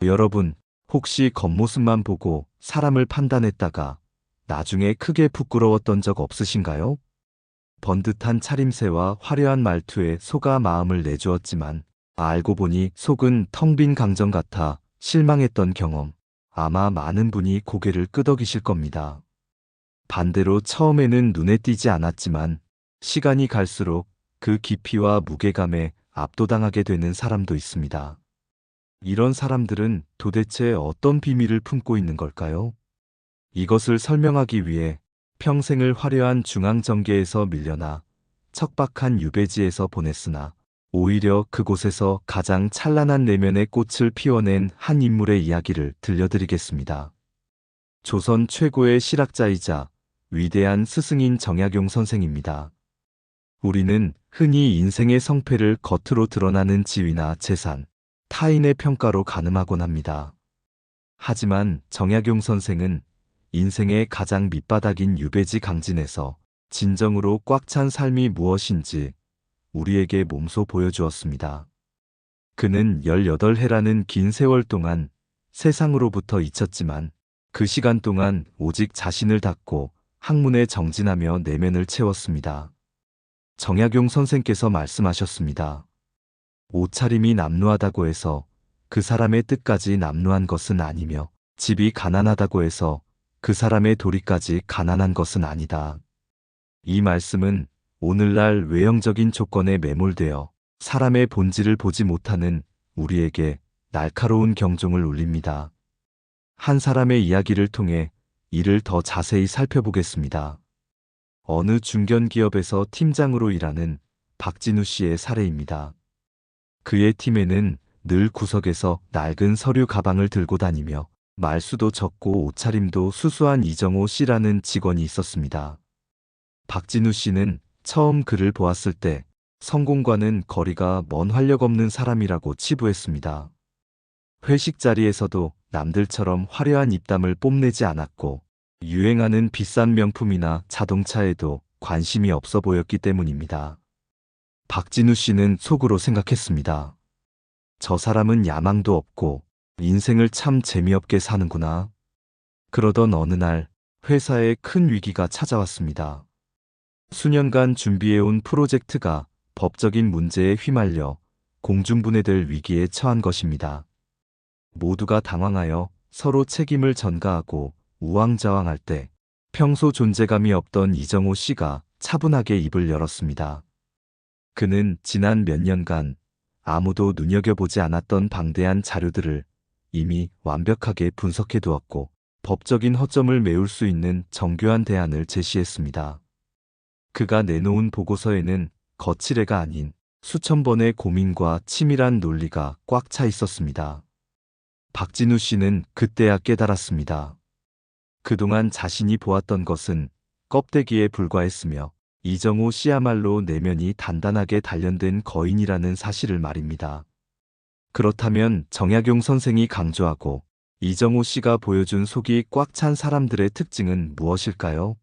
여러분, 혹시 겉모습만 보고 사람을 판단했다가 나중에 크게 부끄러웠던 적 없으신가요? 번듯한 차림새와 화려한 말투에 속아 마음을 내주었지만 알고 보니 속은 텅 빈 강정 같아 실망했던 경험. 아마 많은 분이 고개를 끄덕이실 겁니다. 반대로 처음에는 눈에 띄지 않았지만 시간이 갈수록 그 깊이와 무게감에 압도당하게 되는 사람도 있습니다. 이런 사람들은 도대체 어떤 비밀을 품고 있는 걸까요? 이것을 설명하기 위해 평생을 화려한 중앙정계에서 밀려나 척박한 유배지에서 보냈으나 오히려 그곳에서 가장 찬란한 내면의 꽃을 피워낸 한 인물의 이야기를 들려드리겠습니다. 조선 최고의 실학자이자 위대한 스승인 정약용 선생입니다. 우리는 흔히 인생의 성패를 겉으로 드러나는 지위나 재산, 타인의 평가로 가늠하곤 합니다. 하지만 정약용 선생은 인생의 가장 밑바닥인 유배지 강진에서 진정으로 꽉 찬 삶이 무엇인지 우리에게 몸소 보여주었습니다. 그는 18해라는 긴 세월 동안 세상으로부터 잊혔지만 그 시간 동안 오직 자신을 닫고 학문에 정진하며 내면을 채웠습니다. 정약용 선생께서 말씀하셨습니다. 옷차림이 남루하다고 해서 그 사람의 뜻까지 남루한 것은 아니며 집이 가난하다고 해서 그 사람의 도리까지 가난한 것은 아니다. 이 말씀은 오늘날 외형적인 조건에 매몰되어 사람의 본질을 보지 못하는 우리에게 날카로운 경종을 울립니다. 한 사람의 이야기를 통해 이를 더 자세히 살펴보겠습니다. 어느 중견기업에서 팀장으로 일하는 박진우 씨의 사례입니다. 그의 팀에는 늘 구석에서 낡은 서류 가방을 들고 다니며 말수도 적고 옷차림도 수수한 이정호 씨라는 직원이 있었습니다. 박진우 씨는 처음 그를 보았을 때 성공과는 거리가 먼 활력 없는 사람이라고 치부했습니다. 회식 자리에서도 남들처럼 화려한 입담을 뽐내지 않았고 유행하는 비싼 명품이나 자동차에도 관심이 없어 보였기 때문입니다. 박진우 씨는 속으로 생각했습니다. 저 사람은 야망도 없고 인생을 참 재미없게 사는구나. 그러던 어느 날 회사에 큰 위기가 찾아왔습니다. 수년간 준비해온 프로젝트가 법적인 문제에 휘말려 공중분해될 위기에 처한 것입니다. 모두가 당황하여 서로 책임을 전가하고 우왕좌왕할 때 평소 존재감이 없던 이정호 씨가 차분하게 입을 열었습니다. 그는 지난 몇 년간 아무도 눈여겨보지 않았던 방대한 자료들을 이미 완벽하게 분석해 두었고 법적인 허점을 메울 수 있는 정교한 대안을 제시했습니다. 그가 내놓은 보고서에는 거칠애가 아닌 수천 번의 고민과 치밀한 논리가 꽉 차 있었습니다. 박진우 씨는 그때야 깨달았습니다. 그동안 자신이 보았던 것은 껍데기에 불과했으며 이정호 씨야말로 내면이 단단하게 단련된 거인이라는 사실을 말입니다. 그렇다면 정약용 선생이 강조하고 이정호 씨가 보여준 속이 꽉 찬 사람들의 특징은 무엇일까요?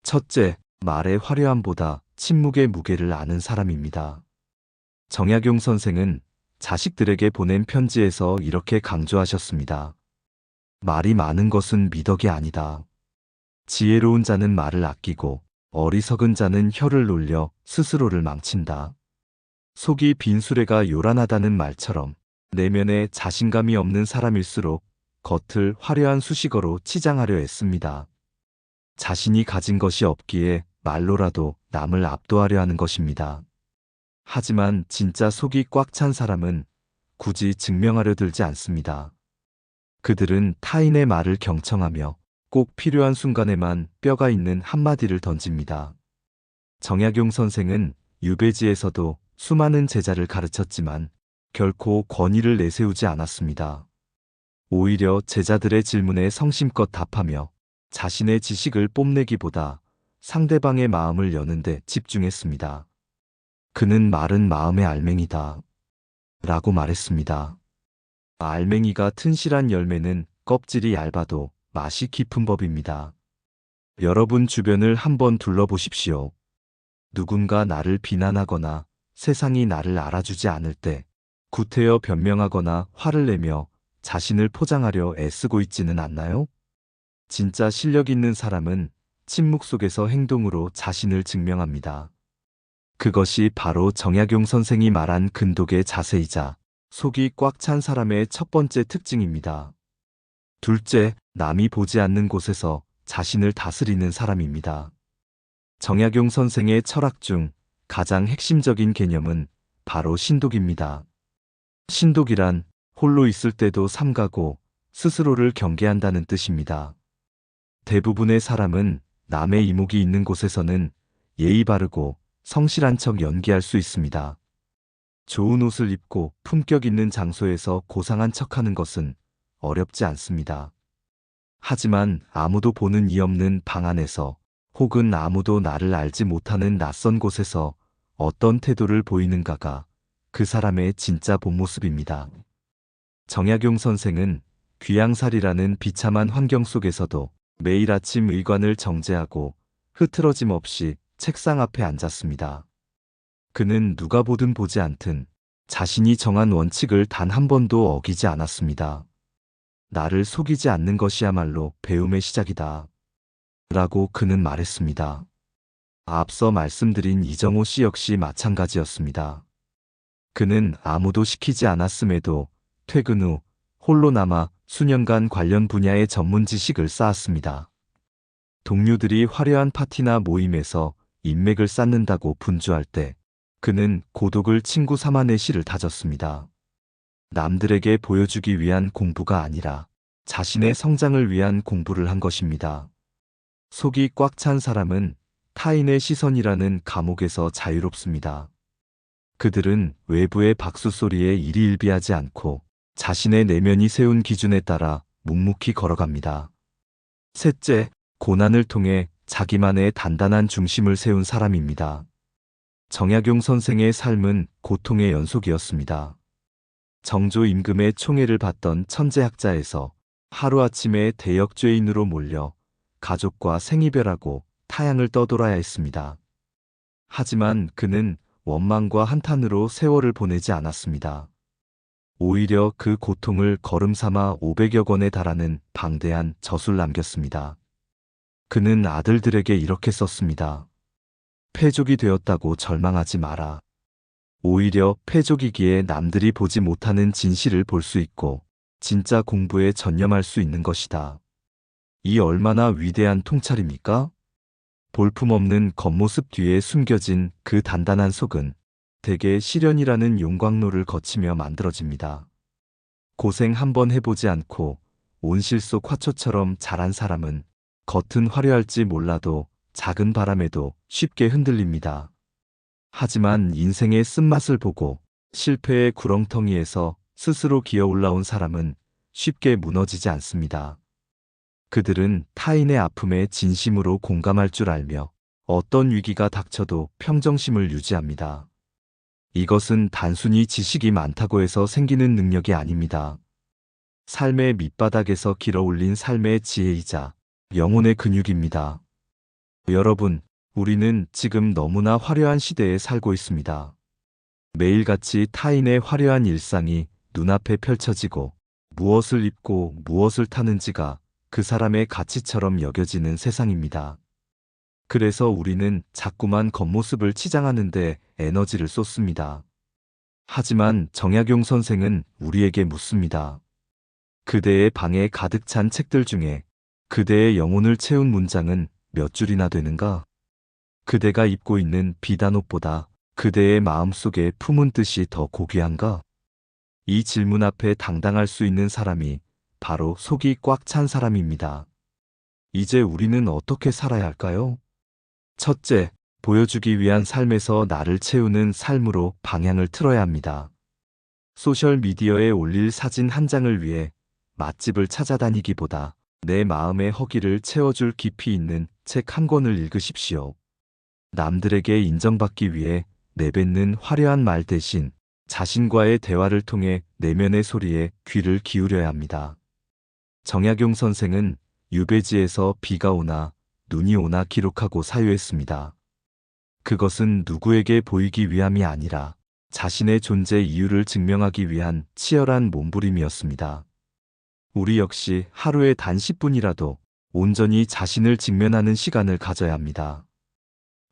첫째, 말의 화려함보다 침묵의 무게를 아는 사람입니다. 정약용 선생은 자식들에게 보낸 편지에서 이렇게 강조하셨습니다. 말이 많은 것은 미덕이 아니다. 지혜로운 자는 말을 아끼고 어리석은 자는 혀를 놀려 스스로를 망친다. 속이 빈 수레가 요란하다는 말처럼 내면에 자신감이 없는 사람일수록 겉을 화려한 수식어로 치장하려 애씁니다. 자신이 가진 것이 없기에 말로라도 남을 압도하려 하는 것입니다. 하지만 진짜 속이 꽉 찬 사람은 굳이 증명하려 들지 않습니다. 그들은 타인의 말을 경청하며 꼭 필요한 순간에만 뼈가 있는 한마디를 던집니다. 정약용 선생은 유배지에서도 수많은 제자를 가르쳤지만 결코 권위를 내세우지 않았습니다. 오히려 제자들의 질문에 성심껏 답하며 자신의 지식을 뽐내기보다 상대방의 마음을 여는 데 집중했습니다. 그는 말은 마음의 알맹이다 라고 말했습니다. 알맹이가 튼실한 열매는 껍질이 얇아도 맛이 깊은 법입니다. 여러분 주변을 한번 둘러보십시오. 누군가 나를 비난하거나 세상이 나를 알아주지 않을 때 구태여 변명하거나 화를 내며 자신을 포장하려 애쓰고 있지는 않나요? 진짜 실력 있는 사람은 침묵 속에서 행동으로 자신을 증명합니다. 그것이 바로 정약용 선생이 말한 근독의 자세이자 속이 꽉 찬 사람의 첫 번째 특징입니다. 둘째, 남이 보지 않는 곳에서 자신을 다스리는 사람입니다. 정약용 선생의 철학 중 가장 핵심적인 개념은 바로 신독입니다. 신독이란 홀로 있을 때도 삼가고 스스로를 경계한다는 뜻입니다. 대부분의 사람은 남의 이목이 있는 곳에서는 예의 바르고 성실한 척 연기할 수 있습니다. 좋은 옷을 입고 품격 있는 장소에서 고상한 척하는 것은 어렵지 않습니다. 하지만 아무도 보는 이 없는 방 안에서 혹은 아무도 나를 알지 못하는 낯선 곳에서 어떤 태도를 보이는가가 그 사람의 진짜 본 모습입니다. 정약용 선생은 귀양살이라는 비참한 환경 속에서도 매일 아침 의관을 정제하고 흐트러짐 없이 책상 앞에 앉았습니다. 그는 누가 보든 보지 않든 자신이 정한 원칙을 단 한 번도 어기지 않았습니다. 나를 속이지 않는 것이야말로 배움의 시작이다. 라고 그는 말했습니다. 앞서 말씀드린 이정호 씨 역시 마찬가지였습니다. 그는 아무도 시키지 않았음에도 퇴근 후 홀로 남아 수년간 관련 분야의 전문 지식을 쌓았습니다. 동료들이 화려한 파티나 모임에서 인맥을 쌓는다고 분주할 때 그는 고독을 친구 삼아 내실을 다졌습니다. 남들에게 보여주기 위한 공부가 아니라 자신의 성장을 위한 공부를 한 것입니다. 속이 꽉 찬 사람은 타인의 시선이라는 감옥에서 자유롭습니다. 그들은 외부의 박수 소리에 일희일비하지 않고 자신의 내면이 세운 기준에 따라 묵묵히 걸어갑니다. 셋째, 고난을 통해 자기만의 단단한 중심을 세운 사람입니다. 정약용 선생의 삶은 고통의 연속이었습니다. 정조 임금의 총애를 받던 천재학자에서 하루아침에 대역죄인으로 몰려 가족과 생이별하고 타향을 떠돌아야 했습니다. 하지만 그는 원망과 한탄으로 세월을 보내지 않았습니다. 오히려 그 고통을 거름 삼아 500여 권에 달하는 방대한 저술 남겼습니다. 그는 아들들에게 이렇게 썼습니다. 패족이 되었다고 절망하지 마라. 오히려 패족이기에 남들이 보지 못하는 진실을 볼 수 있고 진짜 공부에 전념할 수 있는 것이다. 이 얼마나 위대한 통찰입니까? 볼품없는 겉모습 뒤에 숨겨진 그 단단한 속은 대개 시련이라는 용광로를 거치며 만들어집니다. 고생 한번 해보지 않고 온실 속 화초처럼 자란 사람은 겉은 화려할지 몰라도 작은 바람에도 쉽게 흔들립니다. 하지만 인생의 쓴맛을 보고 실패의 구렁텅이에서 스스로 기어 올라온 사람은 쉽게 무너지지 않습니다. 그들은 타인의 아픔에 진심으로 공감할 줄 알며 어떤 위기가 닥쳐도 평정심을 유지합니다. 이것은 단순히 지식이 많다고 해서 생기는 능력이 아닙니다. 삶의 밑바닥에서 길어올린 삶의 지혜이자 영혼의 근육입니다. 여러분, 우리는 지금 너무나 화려한 시대에 살고 있습니다. 매일같이 타인의 화려한 일상이 눈앞에 펼쳐지고 무엇을 입고 무엇을 타는지가 그 사람의 가치처럼 여겨지는 세상입니다. 그래서 우리는 자꾸만 겉모습을 치장하는데 에너지를 쏟습니다. 하지만 정약용 선생은 우리에게 묻습니다. 그대의 방에 가득 찬 책들 중에 그대의 영혼을 채운 문장은 몇 줄이나 되는가? 그대가 입고 있는 비단옷보다 그대의 마음속에 품은 뜻이 더 고귀한가? 이 질문 앞에 당당할 수 있는 사람이 바로 속이 꽉 찬 사람입니다. 이제 우리는 어떻게 살아야 할까요? 첫째, 보여주기 위한 삶에서 나를 채우는 삶으로 방향을 틀어야 합니다. 소셜미디어에 올릴 사진 한 장을 위해 맛집을 찾아다니기보다 내 마음의 허기를 채워줄 깊이 있는 책 한 권을 읽으십시오. 남들에게 인정받기 위해 내뱉는 화려한 말 대신 자신과의 대화를 통해 내면의 소리에 귀를 기울여야 합니다. 정약용 선생은 유배지에서 비가 오나 눈이 오나 기록하고 사유했습니다. 그것은 누구에게 보이기 위함이 아니라 자신의 존재 이유를 증명하기 위한 치열한 몸부림이었습니다. 우리 역시 하루에 단 10분이라도 온전히 자신을 직면하는 시간을 가져야 합니다.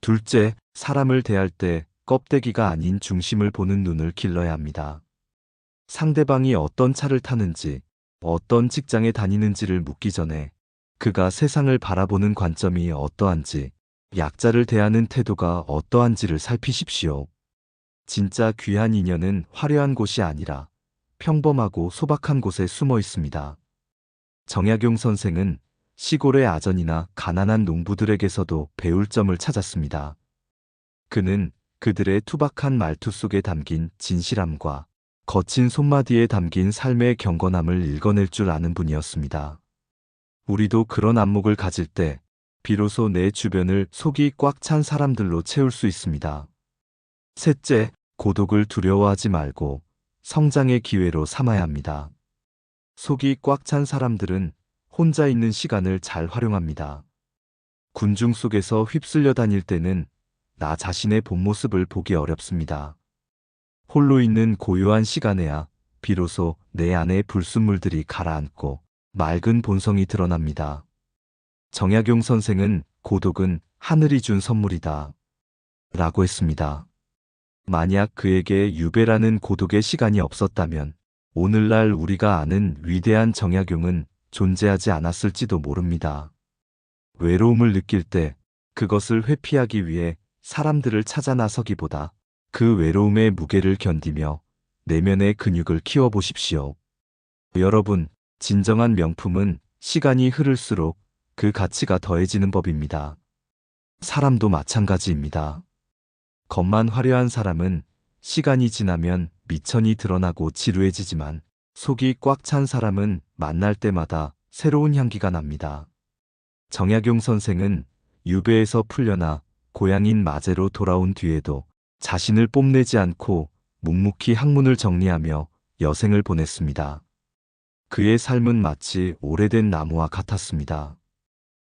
둘째, 사람을 대할 때 껍데기가 아닌 중심을 보는 눈을 길러야 합니다. 상대방이 어떤 차를 타는지, 어떤 직장에 다니는지를 묻기 전에 그가 세상을 바라보는 관점이 어떠한지, 약자를 대하는 태도가 어떠한지를 살피십시오. 진짜 귀한 인연은 화려한 곳이 아니라 평범하고 소박한 곳에 숨어 있습니다. 정약용 선생은 시골의 아전이나 가난한 농부들에게서도 배울 점을 찾았습니다. 그는 그들의 투박한 말투 속에 담긴 진실함과 거친 손마디에 담긴 삶의 경건함을 읽어낼 줄 아는 분이었습니다. 우리도 그런 안목을 가질 때 비로소 내 주변을 속이 꽉 찬 사람들로 채울 수 있습니다. 셋째, 고독을 두려워하지 말고 성장의 기회로 삼아야 합니다. 속이 꽉 찬 사람들은 혼자 있는 시간을 잘 활용합니다. 군중 속에서 휩쓸려 다닐 때는 나 자신의 본 모습을 보기 어렵습니다. 홀로 있는 고요한 시간에야 비로소 내 안의 불순물들이 가라앉고 맑은 본성이 드러납니다. 정약용 선생은 고독은 하늘이 준 선물이다 라고 했습니다. 만약 그에게 유배라는 고독의 시간이 없었다면 오늘날 우리가 아는 위대한 정약용은 존재하지 않았을지도 모릅니다. 외로움을 느낄 때 그것을 회피하기 위해 사람들을 찾아 나서기보다 그 외로움의 무게를 견디며 내면의 근육을 키워보십시오. 여러분, 진정한 명품은 시간이 흐를수록 그 가치가 더해지는 법입니다. 사람도 마찬가지입니다. 겉만 화려한 사람은 시간이 지나면 미천이 드러나고 지루해지지만 속이 꽉 찬 사람은 만날 때마다 새로운 향기가 납니다. 정약용 선생은 유배에서 풀려나 고향인 마제로 돌아온 뒤에도 자신을 뽐내지 않고 묵묵히 학문을 정리하며 여생을 보냈습니다. 그의 삶은 마치 오래된 나무와 같았습니다.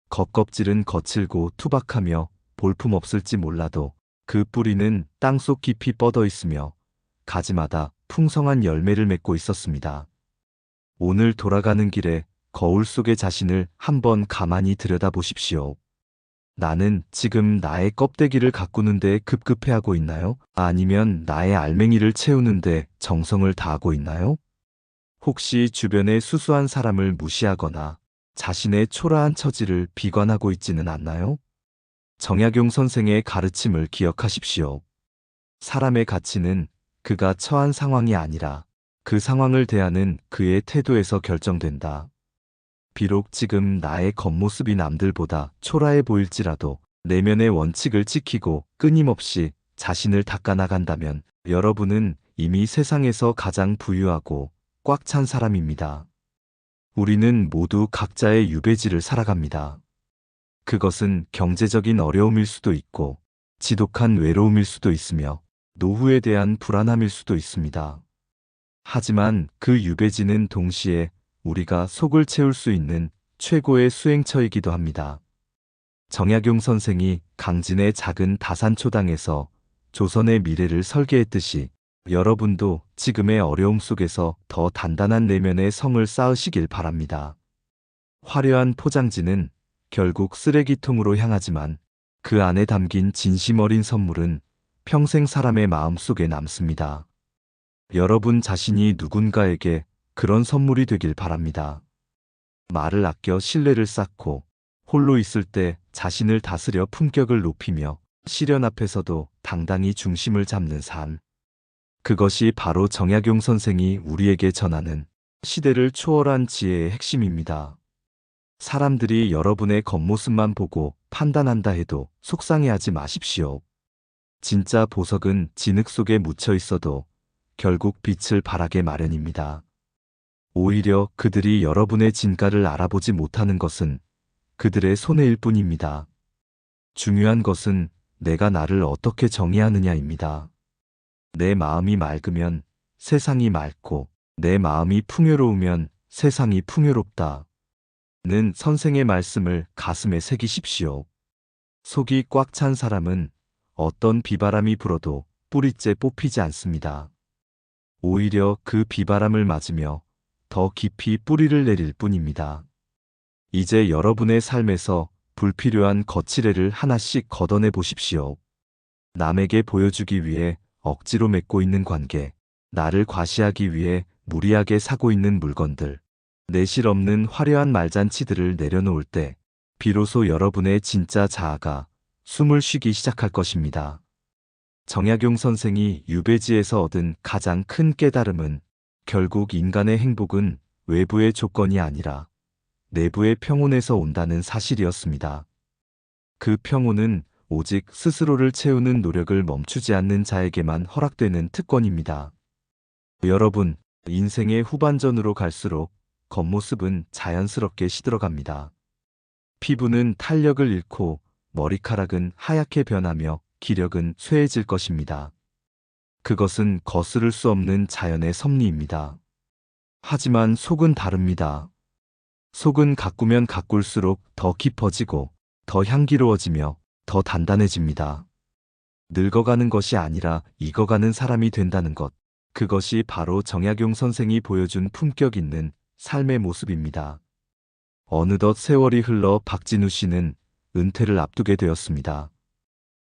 겉껍질은 거칠고 투박하며 볼품없을지 몰라도 그 뿌리는 땅속 깊이 뻗어 있으며 가지마다 풍성한 열매를 맺고 있었습니다. 오늘 돌아가는 길에 거울 속의 자신을 한번 가만히 들여다보십시오. 나는 지금 나의 껍데기를 가꾸는데 급급해하고 있나요? 아니면 나의 알맹이를 채우는데 정성을 다하고 있나요? 혹시 주변의 수수한 사람을 무시하거나 자신의 초라한 처지를 비관하고 있지는 않나요? 정약용 선생의 가르침을 기억하십시오. 사람의 가치는 그가 처한 상황이 아니라 그 상황을 대하는 그의 태도에서 결정된다. 비록 지금 나의 겉모습이 남들보다 초라해 보일지라도 내면의 원칙을 지키고 끊임없이 자신을 닦아나간다면 여러분은 이미 세상에서 가장 부유하고 꽉 찬 사람입니다. 우리는 모두 각자의 유배지를 살아갑니다. 그것은 경제적인 어려움일 수도 있고 지독한 외로움일 수도 있으며 노후에 대한 불안함일 수도 있습니다. 하지만 그 유배지는 동시에 우리가 속을 채울 수 있는 최고의 수행처이기도 합니다. 정약용 선생이 강진의 작은 다산초당에서 조선의 미래를 설계했듯이 여러분도 지금의 어려움 속에서 더 단단한 내면의 성을 쌓으시길 바랍니다. 화려한 포장지는 결국 쓰레기통으로 향하지만 그 안에 담긴 진심 어린 선물은 평생 사람의 마음 속에 남습니다. 여러분 자신이 누군가에게 그런 선물이 되길 바랍니다. 말을 아껴 신뢰를 쌓고 홀로 있을 때 자신을 다스려 품격을 높이며 시련 앞에서도 당당히 중심을 잡는 삶. 그것이 바로 정약용 선생이 우리에게 전하는 시대를 초월한 지혜의 핵심입니다. 사람들이 여러분의 겉모습만 보고 판단한다 해도 속상해하지 마십시오. 진짜 보석은 진흙 속에 묻혀 있어도 결국 빛을 발하게 마련입니다. 오히려 그들이 여러분의 진가를 알아보지 못하는 것은 그들의 손해일 뿐입니다. 중요한 것은 내가 나를 어떻게 정의하느냐입니다. 내 마음이 맑으면 세상이 맑고 내 마음이 풍요로우면 세상이 풍요롭다. 는 선생의 말씀을 가슴에 새기십시오. 속이 꽉 찬 사람은 어떤 비바람이 불어도 뿌리째 뽑히지 않습니다. 오히려 그 비바람을 맞으며 더 깊이 뿌리를 내릴 뿐입니다. 이제 여러분의 삶에서 불필요한 거치레를 하나씩 걷어내 보십시오. 남에게 보여주기 위해 억지로 맺고 있는 관계, 나를 과시하기 위해 무리하게 사고 있는 물건들, 내실 없는 화려한 말잔치들을 내려놓을 때 비로소 여러분의 진짜 자아가 숨을 쉬기 시작할 것입니다. 정약용 선생이 유배지에서 얻은 가장 큰 깨달음은 결국 인간의 행복은 외부의 조건이 아니라 내부의 평온에서 온다는 사실이었습니다. 그 평온은 오직 스스로를 채우는 노력을 멈추지 않는 자에게만 허락되는 특권입니다. 여러분, 인생의 후반전으로 갈수록 겉모습은 자연스럽게 시들어갑니다. 피부는 탄력을 잃고 머리카락은 하얗게 변하며 기력은 쇠해질 것입니다. 그것은 거스를 수 없는 자연의 섭리입니다. 하지만 속은 다릅니다. 속은 가꾸면 가꿀수록 더 깊어지고 더 향기로워지며 더 단단해집니다. 늙어가는 것이 아니라 익어가는 사람이 된다는 것. 그것이 바로 정약용 선생이 보여준 품격 있는 삶의 모습입니다. 어느덧 세월이 흘러 박진우 씨는 은퇴를 앞두게 되었습니다.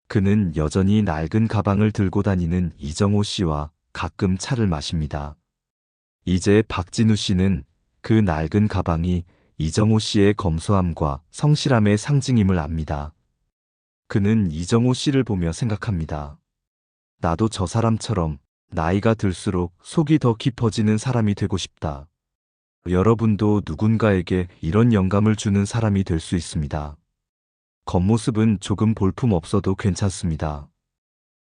그는 여전히 낡은 가방을 들고 다니는 이정호 씨와 가끔 차를 마십니다. 이제 박진우 씨는 그 낡은 가방이 이정호 씨의 검소함과 성실함의 상징임을 압니다. 그는 이정호 씨를 보며 생각합니다. 나도 저 사람처럼 나이가 들수록 속이 더 깊어지는 사람이 되고 싶다. 여러분도 누군가에게 이런 영감을 주는 사람이 될 수 있습니다. 겉모습은 조금 볼품 없어도 괜찮습니다.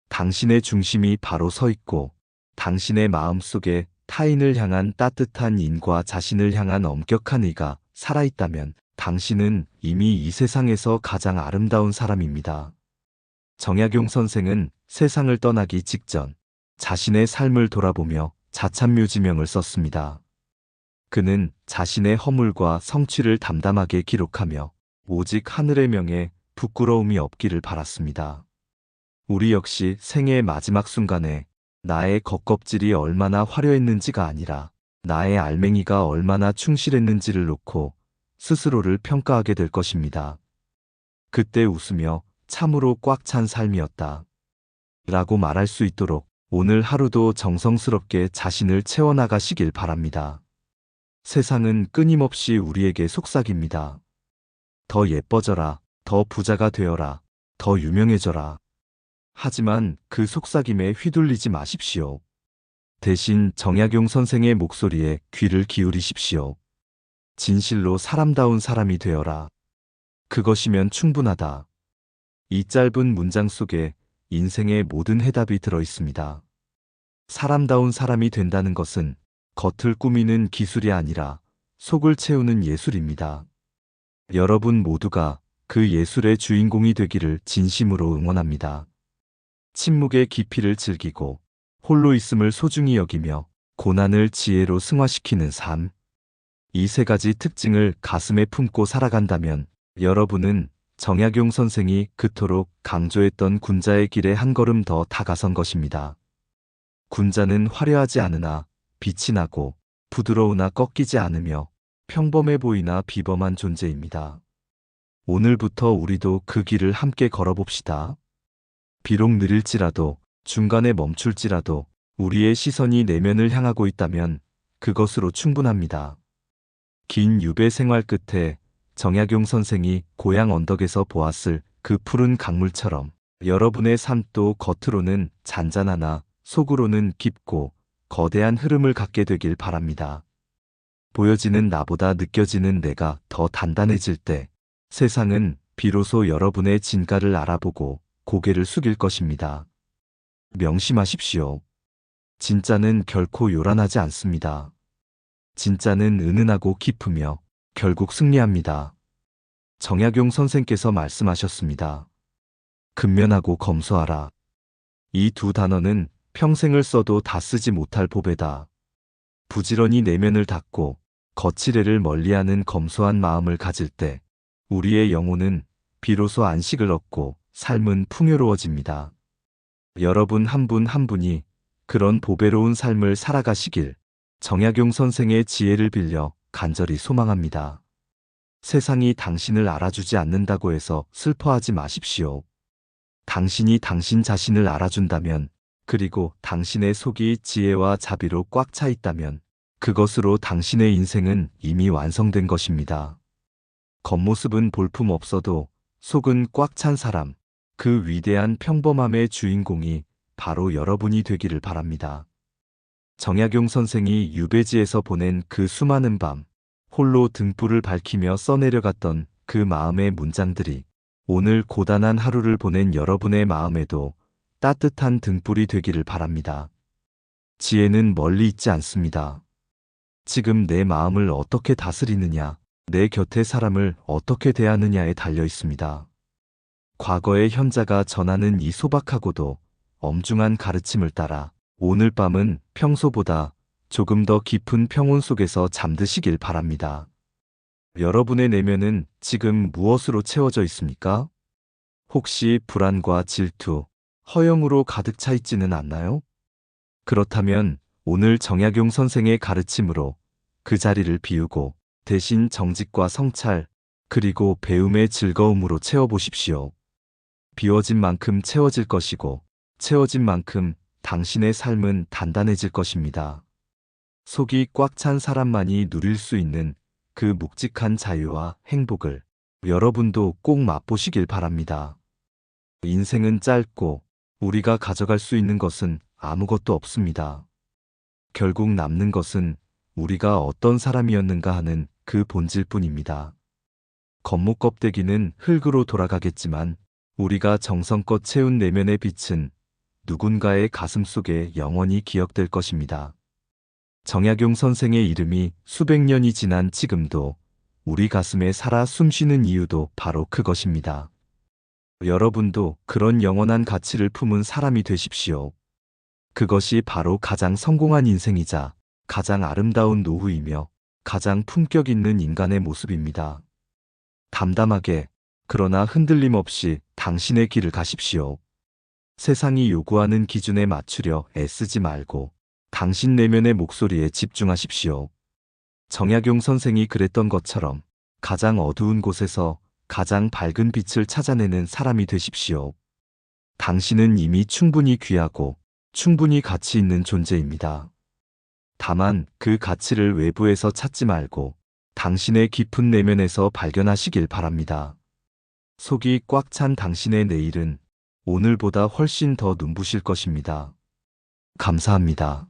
당신의 중심이 바로 서 있고 당신의 마음 속에 타인을 향한 따뜻한 인과 자신을 향한 엄격한 의가 살아있다면 당신은 이미 이 세상에서 가장 아름다운 사람입니다. 정약용 선생은 세상을 떠나기 직전 자신의 삶을 돌아보며 자찬묘지명을 썼습니다. 그는 자신의 허물과 성취를 담담하게 기록하며 오직 하늘의 명에 부끄러움이 없기를 바랐습니다. 우리 역시 생애의 마지막 순간에 나의 겉껍질이 얼마나 화려했는지가 아니라 나의 알맹이가 얼마나 충실했는지를 놓고 스스로를 평가하게 될 것입니다. 그때 웃으며 참으로 꽉 찬 삶이었다 라고 말할 수 있도록 오늘 하루도 정성스럽게 자신을 채워나가시길 바랍니다. 세상은 끊임없이 우리에게 속삭입니다. 더 예뻐져라, 더 부자가 되어라, 더 유명해져라. 하지만 그 속삭임에 휘둘리지 마십시오. 대신 정약용 선생의 목소리에 귀를 기울이십시오. 진실로 사람다운 사람이 되어라. 그것이면 충분하다. 이 짧은 문장 속에 인생의 모든 해답이 들어 있습니다. 사람다운 사람이 된다는 것은 겉을 꾸미는 기술이 아니라 속을 채우는 예술입니다. 여러분 모두가 그 예술의 주인공이 되기를 진심으로 응원합니다. 침묵의 깊이를 즐기고 홀로 있음을 소중히 여기며 고난을 지혜로 승화시키는 삶. 이 세 가지 특징을 가슴에 품고 살아간다면 여러분은 정약용 선생이 그토록 강조했던 군자의 길에 한 걸음 더 다가선 것입니다. 군자는 화려하지 않으나 빛이 나고 부드러우나 꺾이지 않으며 평범해 보이나 비범한 존재입니다. 오늘부터 우리도 그 길을 함께 걸어봅시다. 비록 느릴지라도 중간에 멈출지라도 우리의 시선이 내면을 향하고 있다면 그것으로 충분합니다. 긴 유배 생활 끝에 정약용 선생이 고향 언덕에서 보았을 그 푸른 강물처럼 여러분의 삶도 겉으로는 잔잔하나 속으로는 깊고 거대한 흐름을 갖게 되길 바랍니다. 보여지는 나보다 느껴지는 내가 더 단단해질 때 세상은 비로소 여러분의 진가를 알아보고 고개를 숙일 것입니다. 명심하십시오. 진짜는 결코 요란하지 않습니다. 진짜는 은은하고 깊으며 결국 승리합니다. 정약용 선생께서 말씀하셨습니다. 근면하고 검소하라. 이 두 단어는 평생을 써도 다 쓰지 못할 보배다. 부지런히 내면을 닫고 거칠애를 멀리하는 검소한 마음을 가질 때 우리의 영혼은 비로소 안식을 얻고 삶은 풍요로워집니다. 여러분 한 분 한 분이 그런 보배로운 삶을 살아가시길 정약용 선생의 지혜를 빌려 간절히 소망합니다. 세상이 당신을 알아주지 않는다고 해서 슬퍼하지 마십시오. 당신이 당신 자신을 알아준다면, 그리고 당신의 속이 지혜와 자비로 꽉 차 있다면, 그것으로 당신의 인생은 이미 완성된 것입니다. 겉모습은 볼품 없어도 속은 꽉 찬 사람, 그 위대한 평범함의 주인공이 바로 여러분이 되기를 바랍니다. 정약용 선생이 유배지에서 보낸 그 수많은 밤, 홀로 등불을 밝히며 써내려갔던 그 마음의 문장들이 오늘 고단한 하루를 보낸 여러분의 마음에도 따뜻한 등불이 되기를 바랍니다. 지혜는 멀리 있지 않습니다. 지금 내 마음을 어떻게 다스리느냐, 내 곁의 사람을 어떻게 대하느냐에 달려 있습니다. 과거의 현자가 전하는 이 소박하고도 엄중한 가르침을 따라 오늘 밤은 평소보다 조금 더 깊은 평온 속에서 잠드시길 바랍니다. 여러분의 내면은 지금 무엇으로 채워져 있습니까? 혹시 불안과 질투, 허영으로 가득 차 있지는 않나요? 그렇다면 오늘 정약용 선생의 가르침으로 그 자리를 비우고 대신 정직과 성찰, 그리고 배움의 즐거움으로 채워보십시오. 비워진 만큼 채워질 것이고, 채워진 만큼 당신의 삶은 단단해질 것입니다. 속이 꽉 찬 사람만이 누릴 수 있는 그 묵직한 자유와 행복을 여러분도 꼭 맛보시길 바랍니다. 인생은 짧고 우리가 가져갈 수 있는 것은 아무것도 없습니다. 결국 남는 것은 우리가 어떤 사람이었는가 하는 그 본질뿐입니다. 겉목 껍데기는 흙으로 돌아가겠지만 우리가 정성껏 채운 내면의 빛은 누군가의 가슴 속에 영원히 기억될 것입니다. 정약용 선생의 이름이 수백 년이 지난 지금도 우리 가슴에 살아 숨쉬는 이유도 바로 그것입니다. 여러분도 그런 영원한 가치를 품은 사람이 되십시오. 그것이 바로 가장 성공한 인생이자 가장 아름다운 노후이며 가장 품격 있는 인간의 모습입니다. 담담하게, 그러나 흔들림 없이 당신의 길을 가십시오. 세상이 요구하는 기준에 맞추려 애쓰지 말고 당신 내면의 목소리에 집중하십시오. 정약용 선생이 그랬던 것처럼 가장 어두운 곳에서 가장 밝은 빛을 찾아내는 사람이 되십시오. 당신은 이미 충분히 귀하고 충분히 가치 있는 존재입니다. 다만 그 가치를 외부에서 찾지 말고 당신의 깊은 내면에서 발견하시길 바랍니다. 속이 꽉 찬 당신의 내일은 오늘보다 훨씬 더 눈부실 것입니다. 감사합니다.